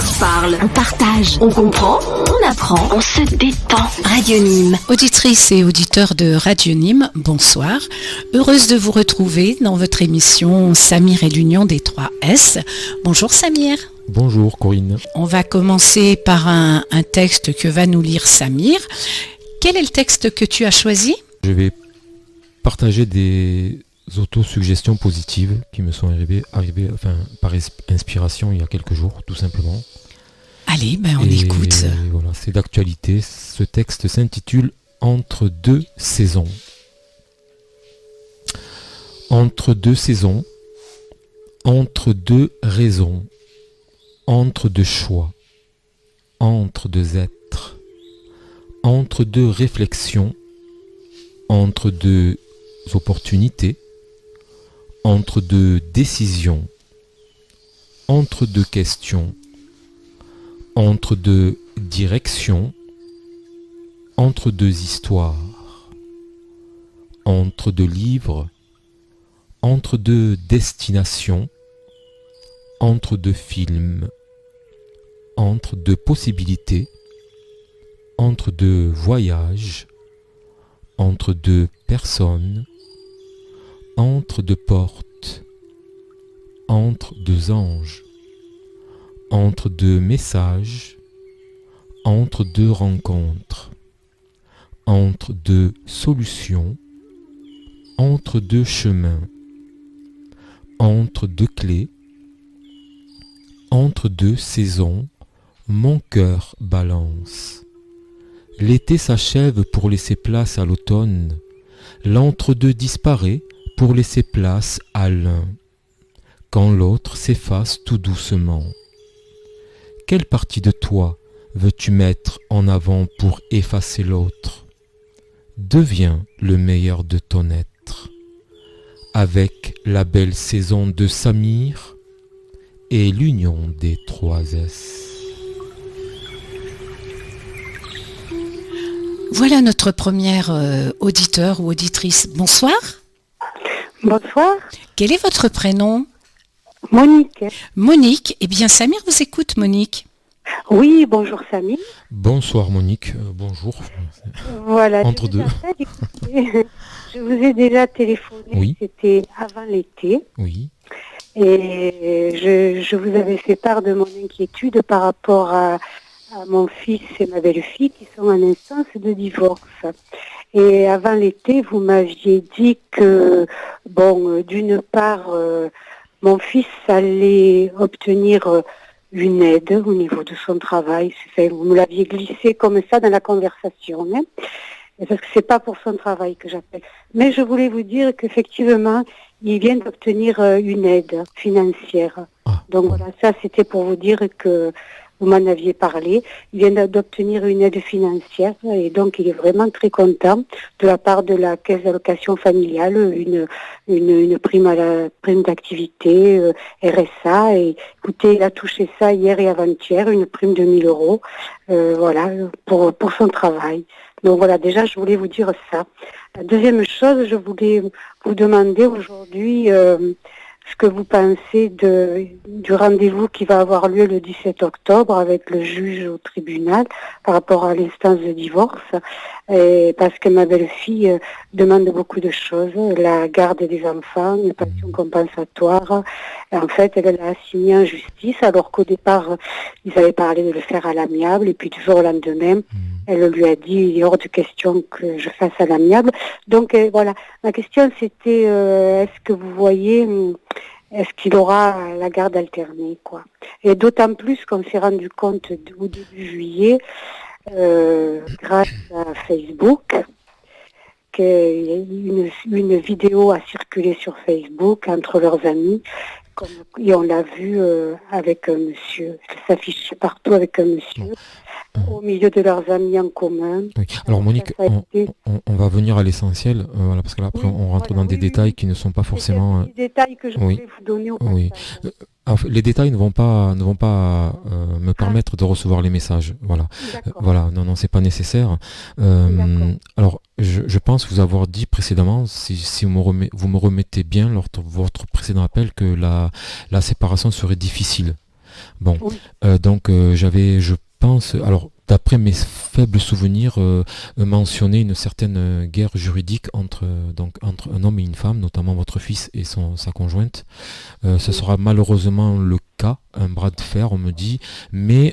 se parle, on partage, on comprend, on apprend, on se détend. Radio Nîmes. Auditrices et auditeurs de Radio Nîmes, bonsoir. Heureuse de vous retrouver dans votre émission Samir et l'Union des 3 S. Bonjour Samir. Bonjour Corinne. On va commencer par un texte que va nous lire Samir. Quel est le texte que tu as choisi ? Je vais partager des autosuggestions positives qui me sont arrivées par inspiration il y a quelques jours, tout simplement. Allez, on écoute. Voilà, c'est d'actualité. Ce texte s'intitule « Entre deux saisons ». Entre deux saisons, entre deux raisons, entre deux choix, entre deux êtres, entre deux réflexions, entre deux opportunités, entre deux décisions, entre deux questions, entre deux directions, entre deux histoires, entre deux livres, entre deux destinations, entre deux films, entre deux possibilités, entre deux voyages, entre deux personnes, entre deux portes, entre deux anges, entre deux messages, entre deux rencontres, entre deux solutions, entre deux chemins, entre deux clés, entre deux saisons, mon cœur balance. L'été s'achève pour laisser place à l'automne, l'entre-deux disparaît pour laisser place à l'un, quand l'autre s'efface tout doucement. Quelle partie de toi veux-tu mettre en avant pour effacer l'autre ? Deviens le meilleur de ton être, avec la belle saison de Samir et l'union des 3 S. Voilà notre première auditeur ou auditrice. Bonsoir. Bonsoir. Quel est votre prénom ? Monique. Monique. Eh bien, Samir vous écoute, Monique. Oui, bonjour Samir. Bonsoir Monique, bonjour. Voilà. Entre deux. Je vous ai déjà téléphoné, oui. C'était avant l'été. Oui. Et je vous avais fait part de mon inquiétude par rapport à mon fils et ma belle-fille qui sont en instance de divorce. Et avant l'été, vous m'aviez dit que, d'une part, mon fils allait obtenir une aide au niveau de son travail. Vous me l'aviez glissé comme ça dans la conversation, hein, parce que c'est pas pour son travail que j'appelle. Mais je voulais vous dire qu'effectivement, il vient d'obtenir une aide financière. Donc voilà, ça c'était pour vous dire que vous m'en aviez parlé. Il vient d'obtenir une aide financière et donc il est vraiment très content de la part de la caisse d'allocation familiale, une prime à la prime d'activité, RSA. Et écoutez, il a touché ça hier et avant-hier, une prime de 1 000 €, pour son travail. Donc voilà, déjà je voulais vous dire ça. La deuxième chose, je voulais vous demander aujourd'hui ce que vous pensez du rendez-vous qui va avoir lieu le 17 octobre avec le juge au tribunal par rapport à l'instance de divorce, parce que ma belle-fille demande beaucoup de choses, la garde des enfants, une pension compensatoire. Et en fait, elle l'a assignée en justice, alors qu'au départ, ils avaient parlé de le faire à l'amiable, et puis du jour au lendemain, elle lui a dit, il est hors de question que je fasse à l'amiable. Donc voilà, ma question c'était, est-ce que vous voyez, est-ce qu'il aura la garde alternée, quoi. Et d'autant plus qu'on s'est rendu compte au début juillet, grâce à Facebook, qu'une vidéo a circulé sur Facebook entre leurs amis, et on l'a vu avec un monsieur, ça s'affiche partout avec un monsieur, au milieu de leurs amis en commun. Oui. Alors Monique, on va venir à l'essentiel, voilà, parce que là après on rentre dans des détails qui ne sont pas forcément... C'est des détails que je voulais vous donner au passage. Oui. Les détails ne vont pas me permettre de recevoir les messages. Voilà. Voilà. Non, c'est pas nécessaire. Alors, je pense vous avoir dit précédemment, si vous me remettez bien lors de votre précédent appel, que la séparation serait difficile. Bon, Oui. donc j'avais, je pense, alors d'après mes faibles souvenirs, mentionné une certaine guerre juridique entre un homme et une femme, notamment votre fils et sa conjointe. Ce sera malheureusement le cas, un bras de fer, on me dit, mais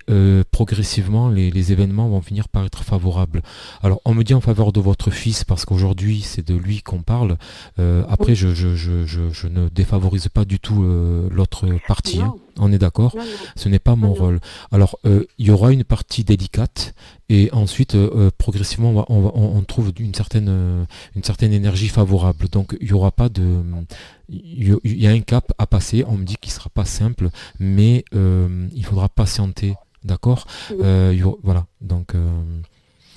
progressivement, les événements vont finir par être favorables. Alors, on me dit en faveur de votre fils, parce qu'aujourd'hui, c'est de lui qu'on parle. Après, je ne défavorise pas du tout l'autre partie, hein. Non. On est d'accord? Non, non. Ce n'est pas mon Non. rôle. Alors, il y aura une partie délicate, et ensuite, progressivement, on trouve une certaine énergie favorable. Donc, il y aura pas de... Il y a un cap à passer, on me dit qu'il ne sera pas simple, mais il faudra patienter, d'accord? Voilà, donc...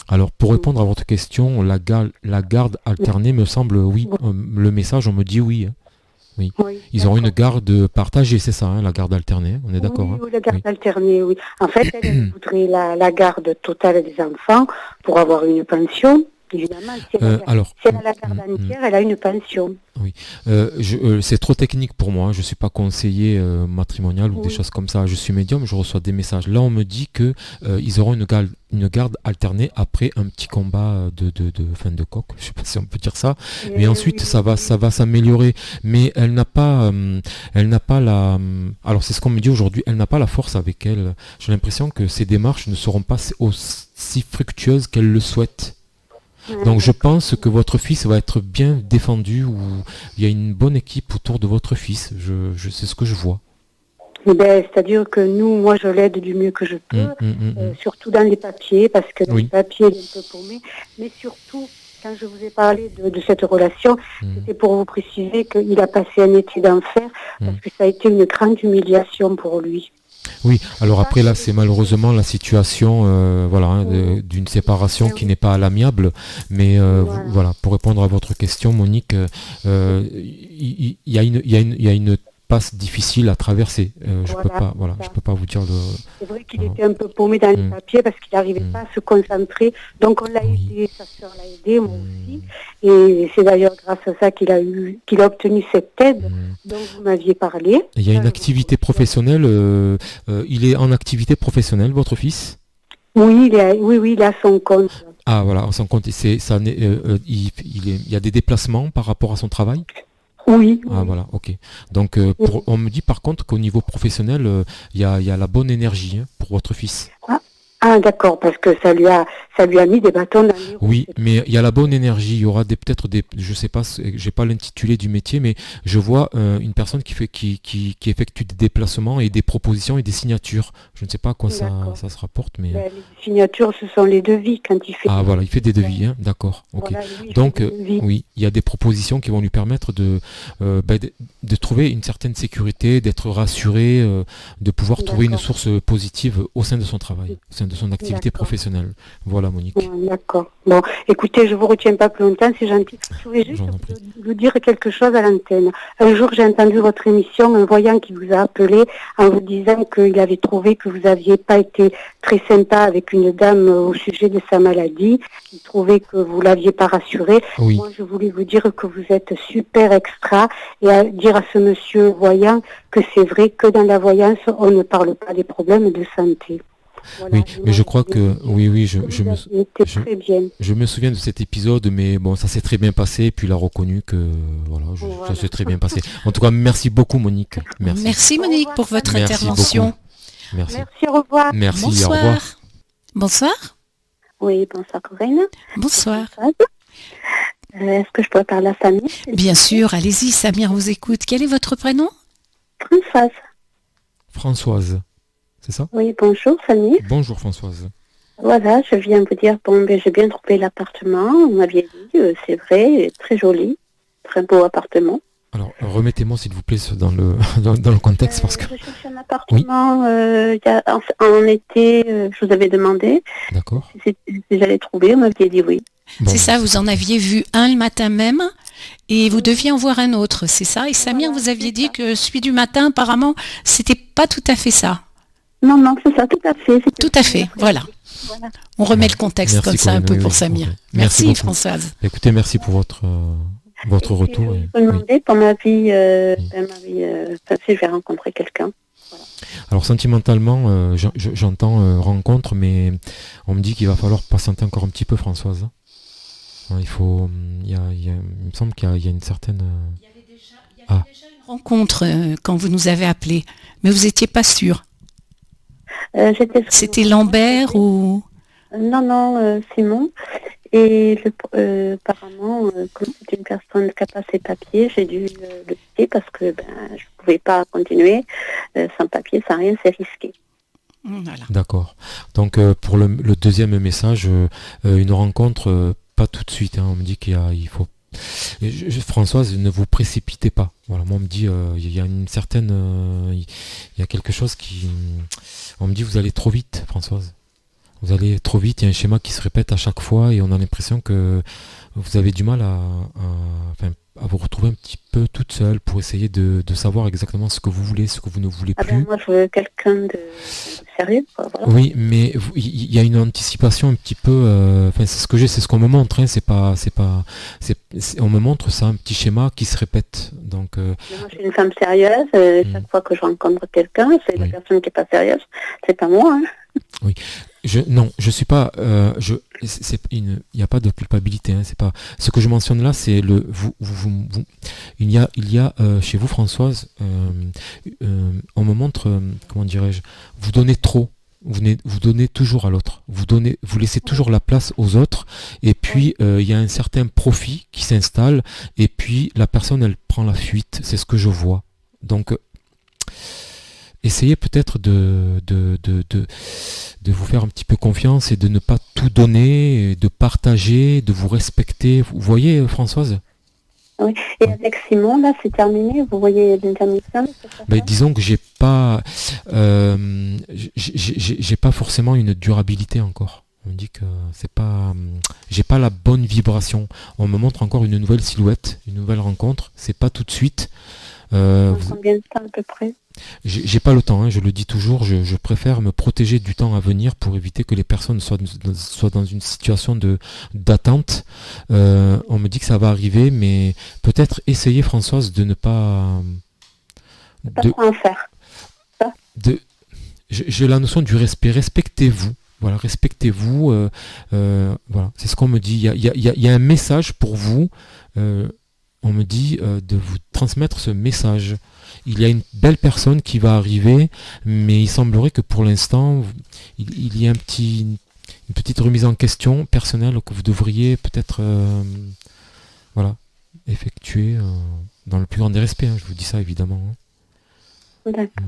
alors, pour répondre à votre question, la garde alternée me semble, oui, le message, on me dit oui, hein. Oui. Oui, Ils auront une d'accord. garde partagée, c'est ça, hein, la garde alternée, on est d'accord, Oui, hein? oui, la garde Oui. alternée, oui. En fait, elle voudrait la garde totale des enfants pour avoir une pension. Évidemment, Alors, si elle a la garde entière, elle a une pension. c'est trop technique pour moi, je ne suis pas conseiller matrimonial ou des Oui. choses comme ça, je suis médium, je reçois des messages. Là, on me dit que ils auront une garde alternée après un petit combat de fin de coq, je sais pas si on peut dire ça, mais ensuite Oui, ça va s'améliorer. Mais elle n'a pas la... Alors c'est ce qu'on me dit aujourd'hui, elle n'a pas la force avec elle. J'ai l'impression que ces démarches ne seront pas aussi fructueuses qu'elle le souhaite. Donc je pense que votre fils va être bien défendu, ou il y a une bonne équipe autour de votre fils. C'est ce que je vois. C'est-à-dire que moi, je l'aide du mieux que je peux, surtout dans les papiers, parce que dans les papiers, il est un peu paumé. Mais surtout, quand je vous ai parlé de cette relation, c'était pour vous préciser qu'il a passé un été d'enfer, parce que ça a été une grande humiliation pour lui. Oui, alors après là c'est malheureusement la situation d'une séparation qui n'est pas à l'amiable, mais voilà, pour répondre à votre question Monique, il y a une passe difficile à traverser. Je peux pas vous dire le... C'est vrai qu'il était un peu paumé dans les papiers parce qu'il n'arrivait pas à se concentrer, donc on l'a aidé, sa soeur l'a aidé, moi aussi, et c'est d'ailleurs grâce à ça qu'il a obtenu cette aide dont vous m'aviez parlé. Il y a une activité professionnelle, il est en activité professionnelle, votre fils? Oui, il a son compte. Ah voilà, on s'en compte, il y a des déplacements par rapport à son travail? Oui. Ah voilà, ok. Donc on me dit par contre qu'au niveau professionnel, il y a la bonne énergie, hein, pour votre fils. Ah d'accord, parce que ça lui a mis des bâtons dans les roues. Oui, mais il y a la bonne énergie, il y aura peut-être des, je sais pas, j'ai pas l'intitulé du métier, mais je vois une personne qui effectue des déplacements et des propositions et des signatures. Je ne sais pas à quoi ça se rapporte, mais... Les signatures, ce sont les devis quand il fait... Ah voilà, il fait des devis, hein, d'accord, ok. Voilà, donc, oui, il y a des propositions qui vont lui permettre de trouver une certaine sécurité, d'être rassuré, de pouvoir trouver une source positive au sein de son travail, au sein de son activité professionnelle. Voilà Monique. D'accord. Bon, écoutez, je vous retiens pas plus longtemps, c'est gentil. Je voulais juste vous dire quelque chose à l'antenne. Un jour, j'ai entendu votre émission, un voyant qui vous a appelé en vous disant qu'il avait trouvé que vous n'aviez pas été très sympa avec une dame au sujet de sa maladie. Il trouvait que vous l'aviez pas rassuré. Oui. Moi, je voulais vous dire que vous êtes super extra et à dire à ce monsieur voyant que c'est vrai que dans la voyance, on ne parle pas des problèmes de santé. Voilà, oui, mais je crois que je me souviens de cet épisode, mais bon, ça s'est très bien passé, et puis il a reconnu que ça s'est très bien passé. En tout cas, merci beaucoup Monique. Merci Monique pour votre intervention. Merci. Merci, au revoir. Merci, bonsoir. Au revoir. Bonsoir. Oui, bonsoir Corinne. Bonsoir. Est-ce que je peux parler à Samir? Bien sûr, allez-y, Samir vous écoute. Quel est votre prénom? Françoise. Françoise. C'est ça? Oui, bonjour Samir. Bonjour Françoise. Voilà, je viens vous dire, j'ai bien trouvé l'appartement, vous m'aviez dit, c'est vrai, très joli, très beau appartement. Alors, remettez-moi s'il vous plaît dans le contexte, parce que... Je cherche un appartement, en été, je vous avais demandé. D'accord. Si j'allais trouver, vous m'aviez dit oui. Bon. C'est ça, vous en aviez vu un le matin même, et vous deviez en voir un autre, c'est ça? Et Samir, vous aviez dit que celui du matin, apparemment, c'était pas tout à fait ça. Non, c'est ça, tout à fait. Tout à fait, voilà. On remet le contexte merci comme ça un peu pour Samir. Okay. Merci Françoise. Écoutez, merci pour votre retour. Je vous demandais pour ma vie passée, je vais rencontrer quelqu'un. Voilà. Alors sentimentalement, j'entends rencontre, mais on me dit qu'il va falloir patienter encore un petit peu, Françoise. Il faut, il me semble qu'il y a une certaine... Il y avait déjà une rencontre quand vous nous avez appelé, mais vous n'étiez pas sûr. C'était Lambert ou... Non, Simon. Et apparemment, comme c'est une personne qui n'a pas ses papiers, j'ai dû le quitter parce que je ne pouvais pas continuer sans papier, sans rien, c'est risqué. Voilà. D'accord. Donc pour le deuxième message, une rencontre, pas tout de suite. On me dit il faut... Françoise, ne vous précipitez pas. Voilà, moi on me dit il y a une certaine... il y a quelque chose qui... On me dit vous allez trop vite, Françoise. Vous allez trop vite, il y a un schéma qui se répète à chaque fois et on a l'impression que vous avez du mal à vous retrouver un petit peu toute seule pour essayer de savoir exactement ce que vous voulez, ce que vous ne voulez plus. Moi je veux quelqu'un de sérieux, quoi, voilà. Oui, mais il y a une anticipation un petit peu, c'est ce qu'on me montre, hein, on me montre ça, un petit schéma qui se répète. Donc, moi je suis une femme sérieuse, chaque fois que je rencontre quelqu'un, c'est la personne qui n'est pas sérieuse, c'est pas moi. Hein. Oui. Je suis pas. Il n'y a pas de culpabilité. Hein, c'est pas. Ce que je mentionne là, c'est il y a chez vous, Françoise, on me montre, comment dirais-je, vous donnez trop. Vous donnez toujours à l'autre. Vous laissez toujours la place aux autres. Et puis il y a un certain profit qui s'installe. Et puis la personne, elle prend la fuite. C'est ce que je vois. Donc essayez peut-être de vous faire un petit peu confiance et de ne pas tout donner, de partager, de vous respecter. Vous voyez, Françoise ? Oui. Et avec Simon, là, c'est terminé. Vous voyez l'intermission ? Disons que j'ai pas forcément une durabilité encore. On me dit que j'ai pas la bonne vibration. On me montre encore une nouvelle silhouette, une nouvelle rencontre. C'est pas tout de suite. Combien de temps à peu près ? J'ai pas le temps, hein, je le dis toujours, je préfère me protéger du temps à venir pour éviter que les personnes soient dans une situation d'attente. On me dit que ça va arriver, mais peut-être essayer, Françoise, de ne pas... Pas en faire. J'ai la notion du respect, respectez-vous. Voilà, respectez-vous. Voilà, c'est ce qu'on me dit. Il y a un message pour vous. On me dit de vous transmettre ce message. Il y a une belle personne qui va arriver, mais il semblerait que pour l'instant, il y ait une petite remise en question personnelle que vous devriez peut-être effectuer dans le plus grand des respects. Hein, je vous dis ça évidemment. Hein. D'accord.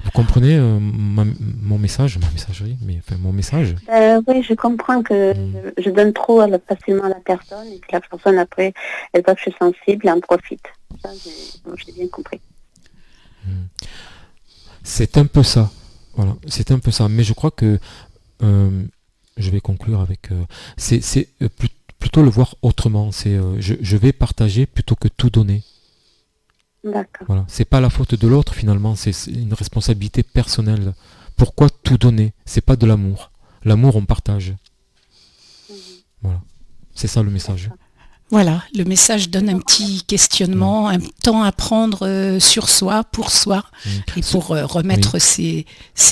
Vous comprenez mon message, mon message. Oui, je comprends que je donne trop facilement à la personne et que la personne après, elle voit que je suis sensible et en profite. Ça, j'ai bien compris. C'est un peu ça. Voilà, c'est un peu ça. Mais je crois que je vais conclure avec. C'est plutôt le voir autrement. C'est je vais partager plutôt que tout donner. D'accord. Voilà. C'est pas la faute de l'autre finalement, c'est une responsabilité personnelle. Pourquoi tout donner ? C'est pas de l'amour. L'amour, on partage. Voilà. C'est ça le message. Voilà, le message donne un petit questionnement, un temps à prendre sur soi, pour soi, et pour remettre ses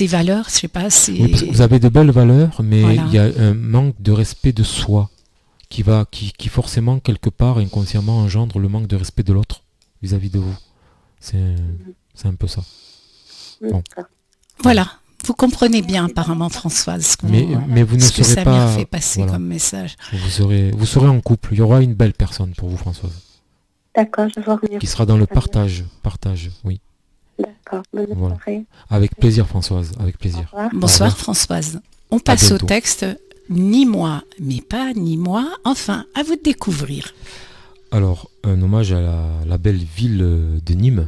valeurs, je sais pas. Oui, vous avez de belles valeurs, mais il y a un manque de respect de soi qui forcément quelque part inconsciemment engendre le manque de respect de l'autre vis-à-vis de vous. C'est un peu ça. Bon. Voilà, vous comprenez bien apparemment, Françoise, mais vous ne ce que serez Samir pas fait passer comme message. Vous serez en couple. Il y aura une belle personne pour vous, Françoise. D'accord, je vais revenir. Qui sera dans le partage, oui. D'accord, bonne soirée. Avec plaisir, Françoise, avec plaisir. Bonsoir, Françoise. On passe au texte. Ni moi, mais pas ni moi. Enfin, à vous de découvrir. Alors, un hommage à la belle ville de Nîmes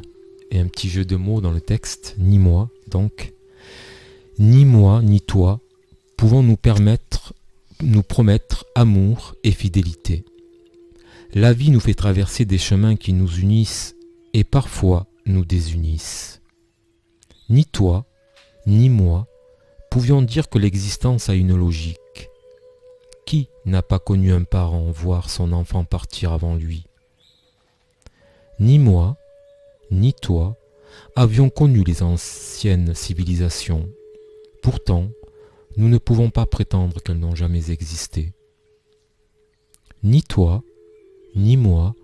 et un petit jeu de mots dans le texte, ni moi, donc. Ni moi, ni toi, pouvons nous promettre amour et fidélité. La vie nous fait traverser des chemins qui nous unissent et parfois nous désunissent. Ni toi, ni moi, pouvions dire que l'existence a une logique. Qui n'a pas connu un parent voir son enfant partir avant lui ? Ni moi, ni toi, avions connu les anciennes civilisations. Pourtant, nous ne pouvons pas prétendre qu'elles n'ont jamais existé. Ni toi, ni moi,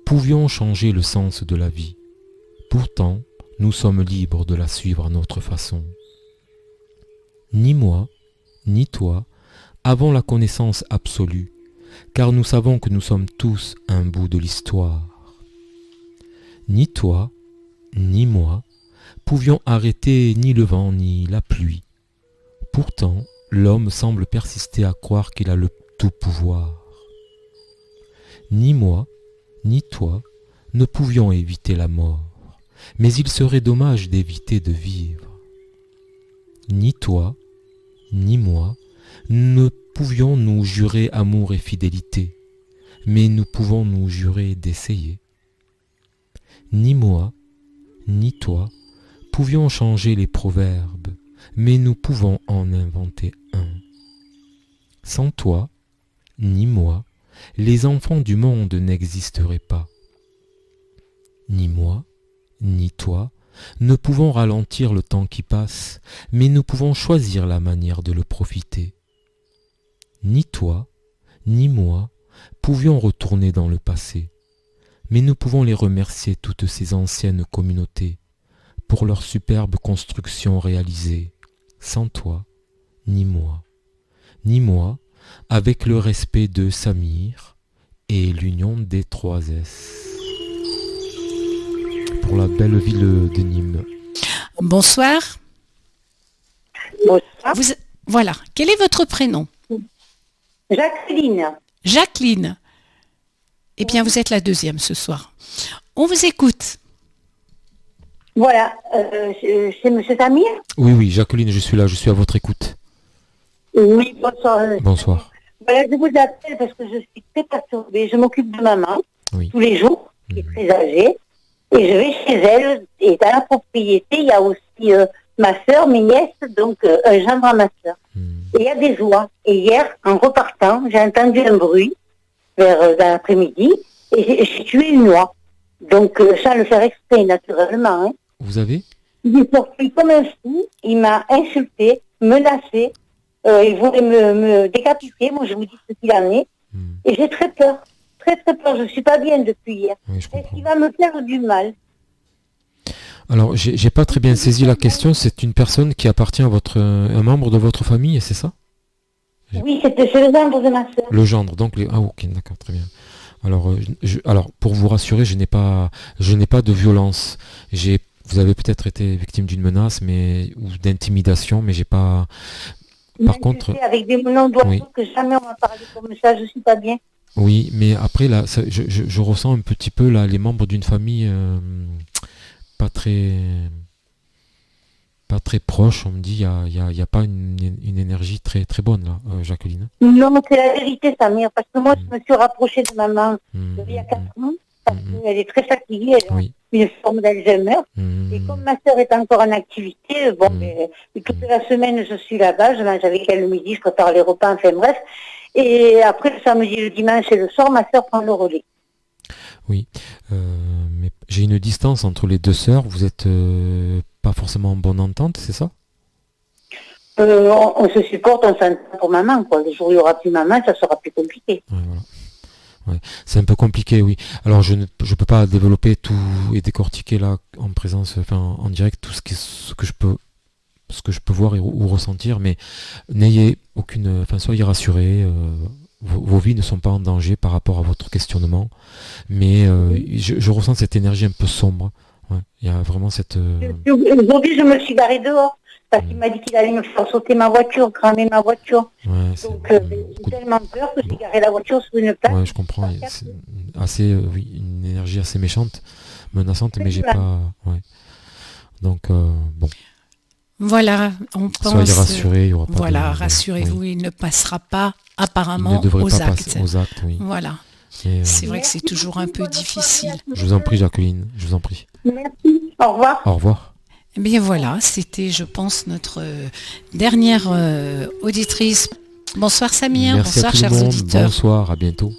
pouvions changer le sens de la vie. Pourtant, nous sommes libres de la suivre à notre façon. Ni moi, ni toi, avons la connaissance absolue, car nous savons que nous sommes tous un bout de l'histoire. Ni toi, ni moi, pouvions arrêter ni le vent ni la pluie. Pourtant, l'homme semble persister à croire qu'il a le tout pouvoir. Ni moi, ni toi, ne pouvions éviter la mort, mais il serait dommage d'éviter de vivre. Ni toi, ni moi, ne pouvions nous jurer amour et fidélité, mais nous pouvons nous jurer d'essayer. Ni moi, ni toi, pouvions changer les proverbes, mais nous pouvons en inventer un. Sans toi, ni moi, les enfants du monde n'existeraient pas. Ni moi, ni toi, ne pouvons ralentir le temps qui passe, mais nous pouvons choisir la manière de le profiter. Ni toi, ni moi, pouvions retourner dans le passé, mais nous pouvons les remercier toutes ces anciennes communautés pour leur superbe construction réalisée, sans toi, ni moi, avec le respect de Samir et l'union des 3 S. Pour la belle ville de Nîmes. Bonsoir. Bonsoir. Voilà. Quel est votre prénom? Jacqueline. Jacqueline. Eh bien, vous êtes la deuxième ce soir. On vous écoute. Voilà, c'est monsieur Samir? Oui, Jacqueline, je suis là, je suis à votre écoute. Oui, bonsoir. Bonsoir. Voilà, je vous appelle parce que je suis très perturbée. Je m'occupe de maman tous les jours, qui est très âgée. Et je vais chez elle, et dans la propriété, il y a aussi ma soeur, mes nièces, donc un gendre à ma soeur. Et il y a des oies. Et hier, en repartant, j'ai entendu un bruit dans l'après-midi, et j'ai tué une oie. Donc, sans le faire exprès, naturellement. Hein. Vous avez? Il est sorti comme un fou, il m'a insulté, menacé, il voulait me décapiter, moi je vous dis ce qu'il en est. Et j'ai très peur, très peur, je ne suis pas bien depuis hier. Oui, Est-ce qu'il va me faire du mal? Alors, j'ai pas très bien saisi la question. C'est une personne qui appartient à un membre de votre famille, c'est ça? Oui, c'est le gendre de ma soeur. Le gendre, donc ah ok, d'accord, très bien. Alors, pour vous rassurer, je n'ai pas de violence. Vous avez peut-être été victime d'une menace, ou d'intimidation, mais j'ai pas. Par contre, avec des noms d'oiseaux que jamais on m'a parlé comme ça, je suis pas bien. Oui, mais après là, je ressens un petit peu là les membres d'une famille pas très proche. On me dit il y a pas une énergie très bonne là, Jacqueline. Non, mais c'est la vérité, Samir, parce que moi je me suis rapprochée de maman il y a 4 ans, parce qu'elle est très fatiguée, elle a une forme d'Alzheimer. Et comme ma soeur est encore en activité, toute la semaine je suis là-bas, je mange avec elle le midi, je prépare les repas, enfin bref. Et après le samedi, le dimanche et le soir, ma soeur prend le relais. Oui, mais j'ai une distance entre les deux sœurs, vous êtes pas forcément en bonne entente, c'est ça? On se supporte, on s'entend pour maman, quoi. Le jour où il n'y aura plus maman, ça sera plus compliqué. Ouais, voilà. Ouais. C'est un peu compliqué, oui. Alors je peux pas développer tout et décortiquer là en présence, en direct tout ce que je peux voir ou ressentir, mais n'ayez aucune, soyez rassurés, vos vies ne sont pas en danger par rapport à votre questionnement, mais je ressens cette énergie un peu sombre. Ouais. Il y a vraiment cette. Aujourd'hui, je me suis garée dehors. Parce qu'il m'a dit qu'il allait me faire sauter ma voiture, cramer ma voiture. Ouais, donc j'ai tellement peur que j'ai garé la voiture sur une place. Ouais, je comprends. C'est assez, une énergie assez méchante, menaçante, mais j'ai pas. Ouais. Donc bon. Voilà, on pense. Soyez rassurés, il y aura pas. Voilà, rassurez-vous, il ne passera pas apparemment aux actes. Oui. Voilà. C'est vrai que c'est toujours un peu difficile. Je vous en prie, Jacqueline, je vous en prie. Merci. Au revoir. Au revoir. Eh bien voilà, c'était, je pense, notre dernière auditrice. Bonsoir Samir, merci bonsoir à tout chers le monde. auditeurs. Bonsoir, à bientôt.